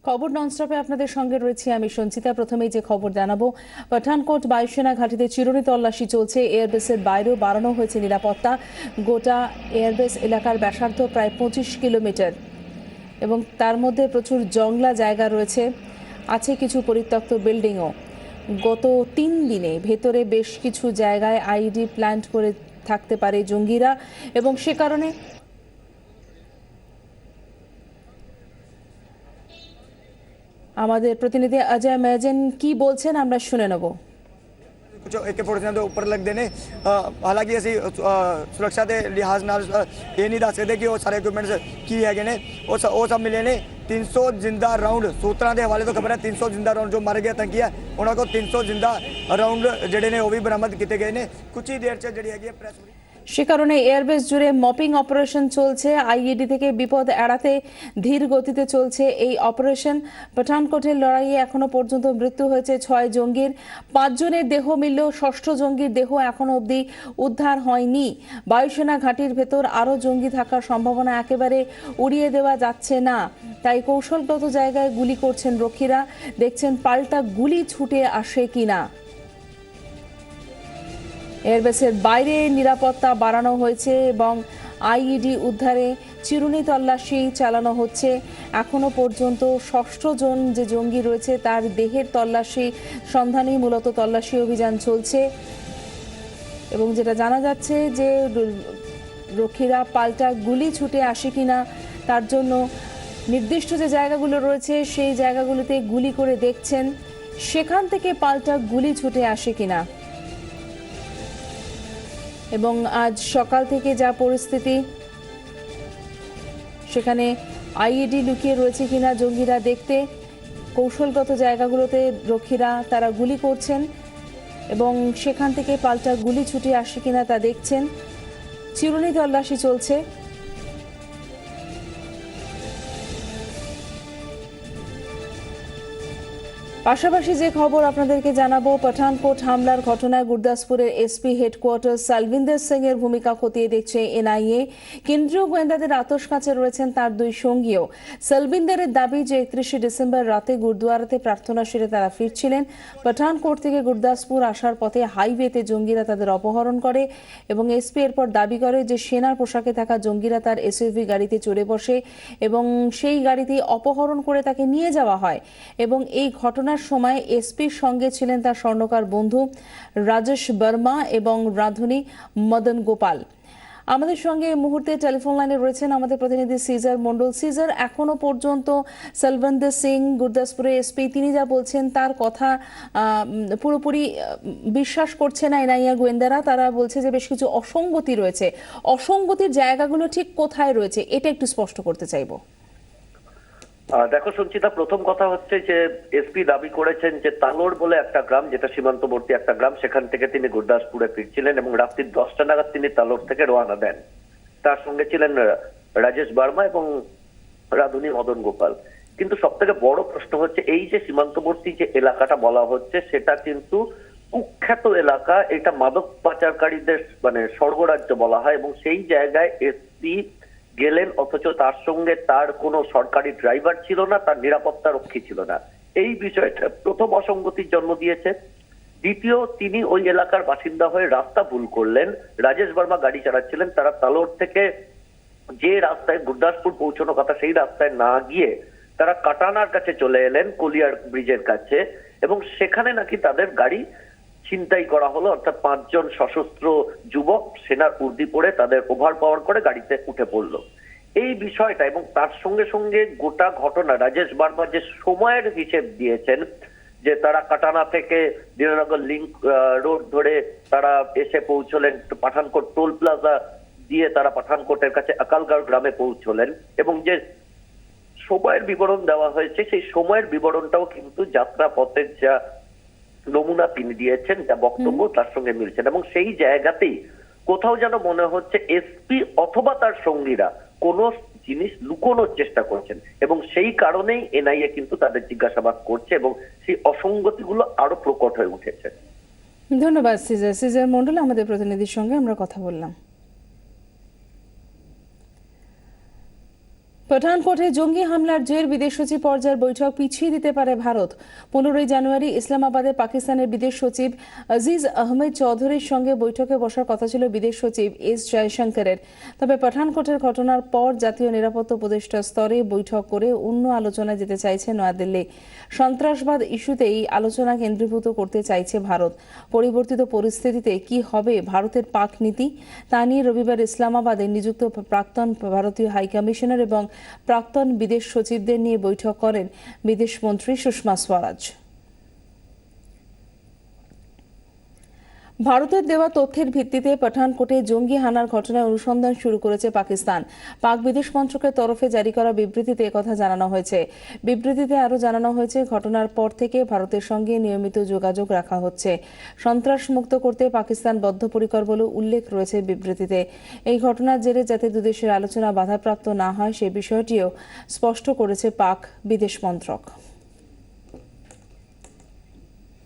খবর ননস্টপে আপনাদের সঙ্গে রয়েছি আমি সঞ্চিতা। প্রথমেই যে খবর জানাবো, পাঠানকোট বায়ুসেনা ঘাঁটিতে চিরুনি তল্লাশি চলছে। এয়ারবেসের বাইরেও বাড়ানো হয়েছে নিরাপত্তা। গোটা এয়ারবেস এলাকার ব্যাসার্ধ প্রায় 25 কিলোমিটার এবং তার মধ্যে প্রচুর জংলা জায়গা রয়েছে, আছে কিছু পরিত্যক্ত বিল্ডিংও। গত 3 দিনে ভেতরে বেশ কিছু জায়গায় আইইডি প্ল্যান্ট করে থাকতে পারে জঙ্গিরা এবং সে কারণে আমাদের প্রতিনিধি অজয় মেজেন কি বলছেন আমরা শুনে নেব। कुछ AK-47 ਦੇ ਉੱਪਰ ਲੱਗਦੇ ਨੇ। ਹਾਲਾਂਕਿ ਅਸੀਂ ਸੁਰੱਖਿਆ ਦੇ ਲਿਹਾਜ਼ ਨਾਲ ਇਹ ਨਹੀਂ ਦੱਸ ਸਕਦੇ ਕਿ ਉਹ ਸਾਰੇ ਇਕਵਿਪਮੈਂਟਸ ਕੀ ਹੈਗੇ ਨੇ। ਉਹ ਸਭ ਮਿਲੇ ਨੇ। 300 ਜ਼ਿੰਦਾ ਰਾਉਂਡ ਸੂਤਰਾਂ ਦੇ ਹਵਾਲੇ ਤੋਂ ਖਬਰ ਹੈ। 300 ਜ਼ਿੰਦਾ ਰਾਉਂਡ ਜੋ ਮਰ ਗਿਆ ਤੰਕੀ ਹੈ, ਉਹਨਾਂ ਕੋਲ 300 ਜ਼ਿੰਦਾ ਰਾਉਂਡ ਜਿਹੜੇ ਨੇ ਉਹ ਵੀ ਬਰਾਮਦ ਕੀਤੇ ਗਏ ਨੇ। ਕੁਝ ਹੀ ਦੇਰ 'ਚ ਜਿਹੜੀ ਹੈਗੀ ਹੈ ਪ੍ਰੈਸ সে কারণে এয়ারবেস জুড়ে মপিং অপারেশন চলছে। আইইডি থেকে বিপদ এড়াতে ধীর গতিতে চলছে এই অপারেশন। পাঠানকোটের লড়াইয়ে এখনো পর্যন্ত মৃত্যু হয়েছে 6 জঙ্গির। 5 জনের দেহ মিললেও 6ষ্ঠ জঙ্গির দেহ এখনো অবধি উদ্ধার হয়নি। বায়ুসেনা ঘাঁটির ভেতর আরও জঙ্গি থাকার সম্ভাবনা একেবারে উড়িয়ে দেওয়া যাচ্ছে না, তাই কৌশলগত জায়গায় গুলি করছেন রক্ষীরা। দেখছেন পাল্টা গুলি ছুটে আসে কিনা। এয়ারবেসের বাইরে নিরাপত্তা বাড়ানো হয়েছে এবং আইইডি উদ্ধারে চিরুনি তল্লাশি চালানো হচ্ছে। এখনো পর্যন্ত 6ষ্ঠ জন যে জঙ্গি রয়েছে তার দেহের তল্লাশি সন্ধানেই মূলত তল্লাশি অভিযান চলছে এবং যেটা জানা যাচ্ছে যে রক্ষীরা পাল্টা গুলি ছুটে আসে কিনা তার জন্য নির্দিষ্ট যে জায়গাগুলো রয়েছে সেই জায়গাগুলোতে গুলি করে দেখছেন সেখান থেকে পাল্টা গুলি ছুটে আসে কিনা। এবং আজ সকাল থেকে যা পরিস্থিতি, সেখানে আইইডি লুকিয়ে রয়েছে কিনা জঙ্গিরা দেখতে কৌশলগত জায়গাগুলোতে রক্ষীরা তারা গুলি করছেন এবং সেখান থেকে পাল্টা গুলি ছুটে আসে কিনা তা দেখছেন। চিরুনি তল্লাশি চলছে। পাশাপাশি যে খবর আপনাদেরকে জানাবো, পাঠানকোট হামলার ঘটনায় গুরদাসপুরের এসপি হেডকোয়ার্টার সলবিন্দর সিং এর ভূমিকা খতিয়ে দেখছে এনআইএ। কেন্দ্রীয় গোয়েন্দাদের আতশ কাছে রয়েছেন তার 2 সঙ্গীও। সলবিন্দরের দাবি যে 31শে ডিসেম্বর রাতে গুরদুয়ারাতে প্রার্থনা সেরে তারা ফিরছিলেন। পাঠানকোট থেকে গুরদাসপুর আসার পথে হাইওয়েতে জঙ্গিরা তাদের অপহরণ করে এবং এসপি এরপর দাবি করে যে সেনার পোশাকে থাকা জঙ্গিরা তার এসইউভি গাড়িতে চড়ে বসে এবং সেই গাড়িতে অপহরণ করে তাকে নিয়ে যাওয়া হয় এবং এই ঘটনা সময় এসপির সঙ্গে ছিলেন তার স্বর্ণকার বন্ধু রাজেশ বর্মা এবং রাধুনী মদন গোপাল। আমাদের সঙ্গে এই মুহূর্তে টেলিফোন লাইনে রয়েছেন আমাদের প্রতিনিধি সিজার মন্ডল। সিজার, এখনো পর্যন্ত সলবিন্দর সিং গুরদাসপুরের এসপি তিনি যা বলছেন তার কথা পুরোপুরি বিশ্বাস করছে না এনআইএ গোয়েন্দারা। তারা বলছে যে বেশ কিছু অসঙ্গতি রয়েছে। অসঙ্গতির জায়গাগুলো ঠিক কোথায় রয়েছে এটা একটু স্পষ্ট করতে চাইবো। দেখো সঞ্চিতা, প্রথম কথা হচ্ছে যে এসপি দাবি করেছেন যে তালোড় বলে একটা গ্রাম, যেটা সীমান্তবর্তী একটা গ্রাম, সেখান থেকে তিনি গুরদাসপুরে ফিরছিলেন এবং রাত্রি 10টা নাগাদ তিনি তালোড় থেকে রওনা দেন। তার সঙ্গে ছিলেন রাজেশ বর্মা এবং রাধুনী মদন গোপাল। কিন্তু সব থেকে বড় প্রশ্ন হচ্ছে এই যে সীমান্তবর্তী যে এলাকাটা বলা হচ্ছে সেটা কিন্তু কুখ্যাত এলাকা। এটা মাদক পাচারকারীদের মানে স্বর্গরাজ্য বলা হয় এবং সেই জায়গায় এসপি গেলেন অথচ তার সঙ্গে তার কোনো সরকারি ড্রাইভার ছিল না, তার নিরাপত্তা রক্ষী ছিল না। এই বিষয়টা প্রথম অসঙ্গতির জন্ম দিয়েছে। দ্বিতীয়, তিনি ওই এলাকার বাসিন্দা হয়ে রাস্তা ভুল করলেন। রাজেশ বর্মা গাড়ি চালাচ্ছিলেন, তারা তালোড় থেকে যে রাস্তায় গুরদাসপুর পৌঁছানোর কথা সেই রাস্তায় না গিয়ে তারা কাটানার কাছে চলে এলেন, কলিয়ার ব্রিজের কাছে, এবং সেখানে নাকি তাদের গাড়ি ছিনতাই করা হলো। অর্থাৎ 5 জন সশস্ত্র যুবক সেনার উর্দি পরে তাদের ওভার পাওয়ার করে গাড়িতে উঠে পড়লো। এই বিষয়টা এবং তার সঙ্গে সঙ্গে গোটা ঘটনা রাজেশ বর্মা যে সময়ের হিসেব দিয়েছেন যে তারা কাটানা থেকে দীননগর লিংক রোড ধরে তারা এসে পৌঁছলেন পাঠানকোট টোল প্লাজা দিয়ে, তারা পাঠানকোটের কাছে আকালগাঁও গ্রামে পৌঁছলেন এবং যে সময়ের বিবরণ দেওয়া হয়েছে সেই সময়ের বিবরণটাও কিন্তু যাত্রা পথের যা নমুনা তিনি দিয়েছেন, যা বক্তব্য তার সঙ্গে মিলছেন এবং সেই জায়গাতেই কোথাও যেন মনে হচ্ছে এসপি অথবা তার সঙ্গীরা কোনো জিনিস লুকোনোর চেষ্টা করছেন এবং সেই কারণেই এনআইএ কিন্তু তাদের জিজ্ঞাসাবাদ করছে এবং সেই অসঙ্গতিগুলো আরো প্রকট হয়ে উঠেছে। ধন্যবাদ সিজার মন্ডল, আমাদের প্রতিনিধির সঙ্গে আমরা কথা বললাম। পঠানকোটে জঙ্গি হামলার জের বিদেশ সচিব পর্যায়ের বৈঠক পিছিয়ে দিতে পারে ভারত। 15 জানুয়ারি ইসলামাবাদে পাকিস্তানের বিদেশ সচিব আজিজ আহমেদ চৌধুরীর সঙ্গে বৈঠকে বসার কথা ছিল বিদেশ সচিব এস জয়শঙ্করের। তবে পঠানকোটের ঘটনার পর জাতীয় নিরাপত্তা উপদেষ্টা স্তরে বৈঠক করে অন্য আলোচনায় যেতে চাইছে নয়াদিল্লি। সন্ত্রাসবাদ ইস্যুতে এই আলোচনা কেন্দ্রীভূত করতে চাইছে ভারত। পরিবর্তিত পরিস্থিতিতে কি হবে ভারতের পাক নীতি, তা নিয়ে রবিবার ইসলামাবাদে নিযুক্ত প্রাক্তন ভারতীয় হাইকমিশনার এবং প্রাক্তন বিদেশ সচিবদের নিয়ে বৈঠক করেন বিদেশমন্ত্রী সুষমা স্বরাজ। ভারতের দেওয়া তথ্যের ভিত্তিতে পঠানকোটে জঙ্গি হানার ঘটনায় অনুসন্ধান শুরু করেছে পাকিস্তান। পাক বিদেশ মন্ত্রকের তরফে জারি করা বিবৃতিতে একথা জানানো হয়েছে। বিবৃতিতে আরও জানানো হয়েছে, ঘটনার পর থেকে ভারতের সঙ্গে নিয়মিত যোগাযোগ রাখা হচ্ছে। সন্ত্রাস মুক্ত করতে পাকিস্তান বদ্ধপরিকর বলে উল্লেখ রয়েছে বিবৃতিতে। এই ঘটনার জেরে যাতে দুদেশের আলোচনা বাধাপ্রাপ্ত না হয় সে বিষয়টিও স্পষ্ট করেছে পাক বিদেশ মন্ত্রক।